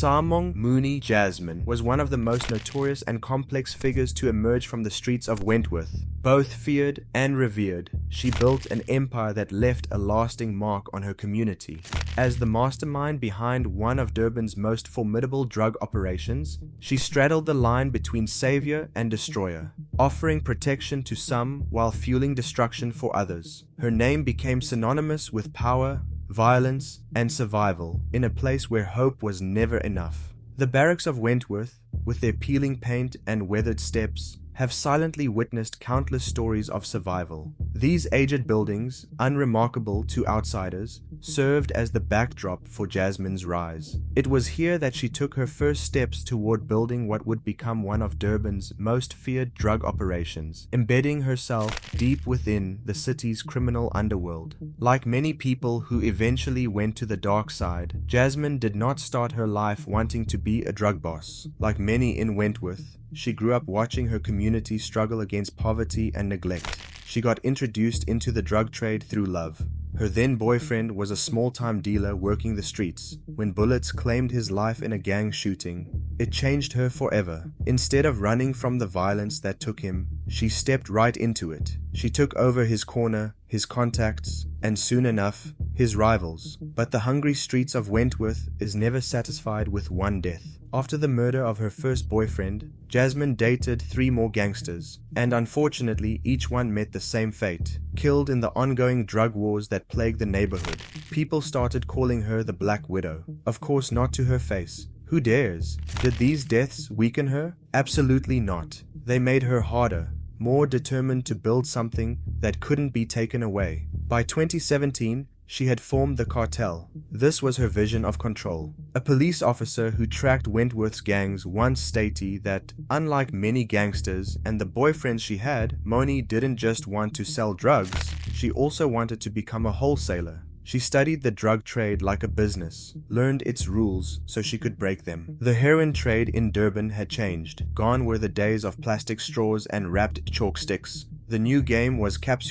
Samong Mooney Jasmine was one of the most notorious and complex figures to emerge from the streets of Wentworth. Both feared and revered, she built an empire that left a lasting mark on her community. As the mastermind behind one of Durban's most formidable drug operations, she straddled the line between savior and destroyer, offering protection to some while fueling destruction for others. Her name became synonymous with power, violence, and survival in a place where hope was never enough. The barracks of Wentworth, with their peeling paint and weathered steps, have silently witnessed countless stories of survival. These aged buildings, unremarkable to outsiders, served as the backdrop for Jasmine's rise. It was here that she took her first steps toward building what would become one of Durban's most feared drug operations, embedding herself deep within the city's criminal underworld. Like many people who eventually went to the dark side, Jasmine did not start her life wanting to be a drug boss. Like many in Wentworth, she grew up watching her community struggle against poverty and neglect. She got introduced into the drug trade through love. Her then-boyfriend was a small-time dealer working the streets. When bullets claimed his life in a gang shooting, it changed her forever. Instead of running from the violence that took him, she stepped right into it. She took over his corner, his contacts, and soon enough, his rivals. But the hungry streets of Wentworth is never satisfied with one death. After the murder of her first boyfriend, Jasmine dated 3 more gangsters, and unfortunately each one met the same fate, killed in the ongoing drug wars that plagued the neighborhood. People started calling her the Black Widow. Of course not to her face. Who dares? Did these deaths weaken her? Absolutely not. They made her harder, more determined to build something that couldn't be taken away. By 2017, she had formed the cartel. This was her vision of control. A police officer who tracked Wentworth's gangs once stated that, unlike many gangsters and the boyfriends she had, Mooney didn't just want to sell drugs, she also wanted to become a wholesaler. She studied the drug trade like a business, learned its rules so she could break them. The heroin trade in Durban had changed. Gone were the days of plastic straws and wrapped chalk sticks. The new game was caps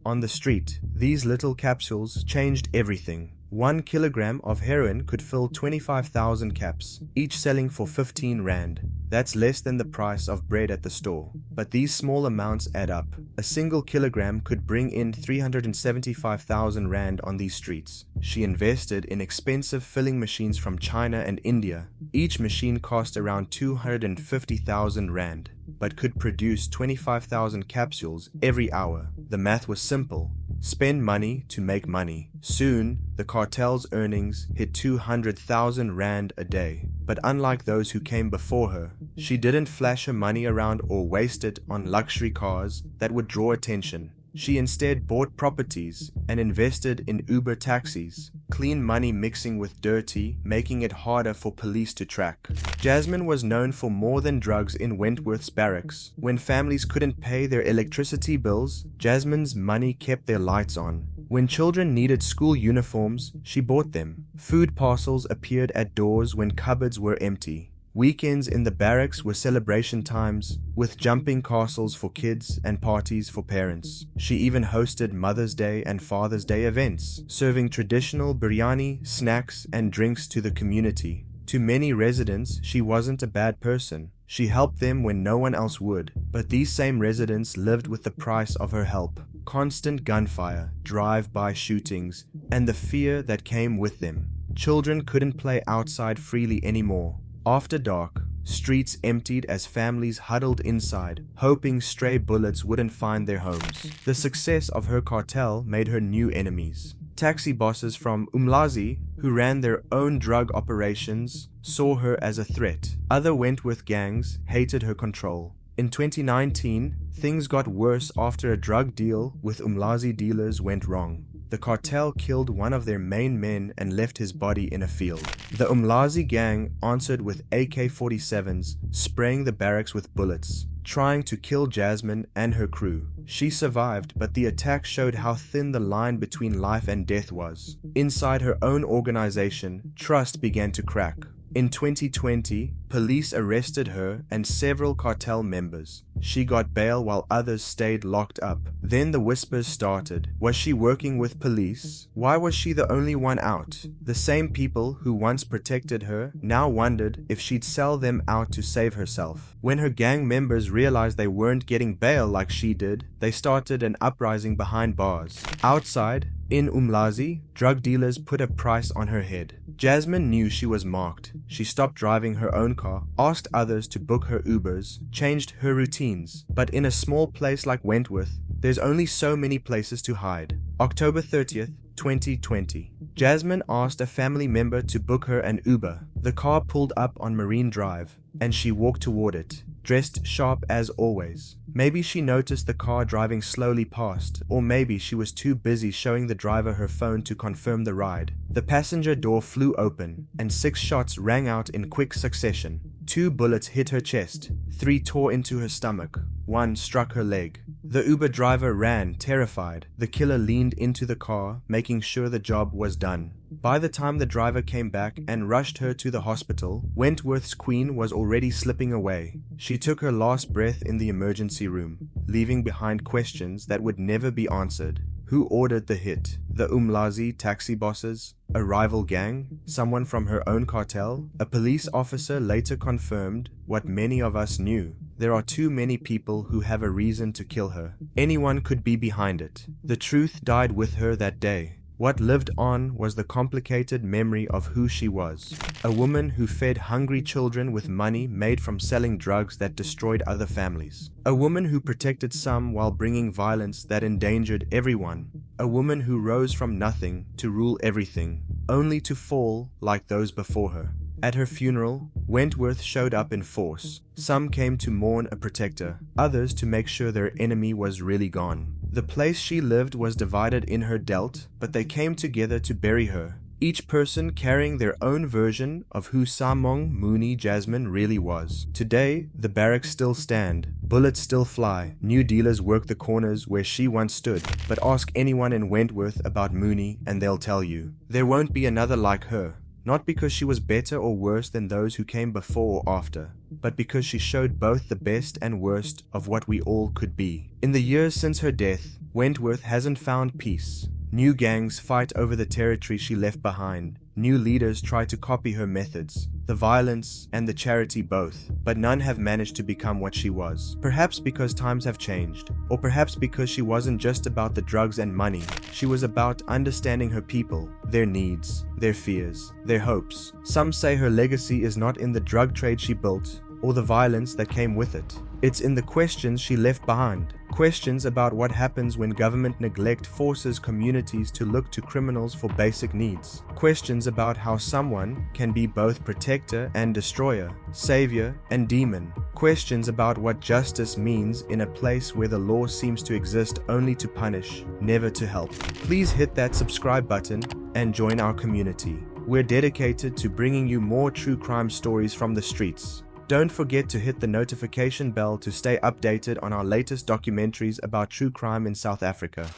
on the street. These little capsules changed everything. 1 kilogram of heroin could fill 25,000 caps, each selling for 15 rand. That's less than the price of bread at the store. But these small amounts add up. A single kilogram could bring in 375,000 rand on these streets. She invested in expensive filling machines from China and India. Each machine cost around 250,000 rand, but could produce 25,000 capsules every hour. The math was simple. Spend money to make money. Soon, the cartel's earnings hit 200,000 rand a day. But unlike those who came before her, she didn't flash her money around or waste it on luxury cars that would draw attention. She instead bought properties and invested in Uber taxis, clean money mixing with dirty, making it harder for police to track. Jasmine was known for more than drugs in Wentworth's barracks. When families couldn't pay their electricity bills, Jasmine's money kept their lights on. When children needed school uniforms, she bought them. Food parcels appeared at doors when cupboards were empty. Weekends in the barracks were celebration times, with jumping castles for kids and parties for parents. She even hosted Mother's Day and Father's Day events, serving traditional biryani, snacks, and drinks to the community. To many residents, she wasn't a bad person. She helped them when no one else would. But these same residents lived with the price of her help. Constant gunfire, drive-by shootings, and the fear that came with them. Children couldn't play outside freely anymore. After dark, streets emptied as families huddled inside, hoping stray bullets wouldn't find their homes. The success of her cartel made her new enemies. Taxi bosses from Umlazi, who ran their own drug operations, saw her as a threat. Other Wentworth gangs hated her control. In 2019, things got worse after a drug deal with Umlazi dealers went wrong. The cartel killed one of their main men and left his body in a field. The Umlazi gang answered with AK-47s, spraying the barracks with bullets, trying to kill Jasmine and her crew. She survived, but the attack showed how thin the line between life and death was. Inside her own organization, trust began to crack. In 2020, police arrested her and several cartel members. She got bail while others stayed locked up. Then the whispers started. Was she working with police? Why was she the only one out? The same people who once protected her now wondered if she'd sell them out to save herself. When her gang members realized they weren't getting bail like she did, they started an uprising behind bars. Outside, in Umlazi, drug dealers put a price on her head. Jasmine knew she was marked. She stopped driving her own car, asked others to book her Ubers, changed her routines. But in a small place like Wentworth, there's only so many places to hide. October 30th, 2020. Jasmine asked a family member to book her an Uber. The car pulled up on Marine Drive, and she walked toward it, dressed sharp as always. Maybe she noticed the car driving slowly past, or maybe she was too busy showing the driver her phone to confirm the ride. The passenger door flew open, and 6 shots rang out in quick succession. 2 bullets hit her chest, 3 tore into her stomach, 1 struck her leg. The Uber driver ran, terrified. The killer leaned into the car, making sure the job was done. By the time the driver came back and rushed her to the hospital, Wentworth's queen was already slipping away. She took her last breath in the emergency room, leaving behind questions that would never be answered. Who ordered the hit? The Umlazi taxi bosses? A rival gang? Someone from her own cartel? A police officer later confirmed what many of us knew. There are too many people who have a reason to kill her. Anyone could be behind it. The truth died with her that day. What lived on was the complicated memory of who she was. A woman who fed hungry children with money made from selling drugs that destroyed other families. A woman who protected some while bringing violence that endangered everyone. A woman who rose from nothing to rule everything, only to fall like those before her. At her funeral, Wentworth showed up in force. Some came to mourn a protector, others to make sure their enemy was really gone. The place she lived was divided in her dealt, but they came together to bury her, each person carrying their own version of who Samong, Mooney, Jasmine really was. Today, the barracks still stand, bullets still fly, new dealers work the corners where she once stood. But ask anyone in Wentworth about Mooney and they'll tell you, there won't be another like her. Not because she was better or worse than those who came before or after, but because she showed both the best and worst of what we all could be. In the years since her death, Wentworth hasn't found peace. New gangs fight over the territory she left behind. New leaders try to copy her methods, the violence and the charity both, but none have managed to become what she was. Perhaps because times have changed, or perhaps because she wasn't just about the drugs and money. She was about understanding her people, their needs, their fears, their hopes. Some say her legacy is not in the drug trade she built, or the violence that came with it. It's in the questions she left behind. Questions about what happens when government neglect forces communities to look to criminals for basic needs. Questions about how someone can be both protector and destroyer, savior and demon. Questions about what justice means in a place where the law seems to exist only to punish, never to help. Please hit that subscribe button and join our community. We're dedicated to bringing you more true crime stories from the streets. Don't forget to hit the notification bell to stay updated on our latest documentaries about true crime in South Africa.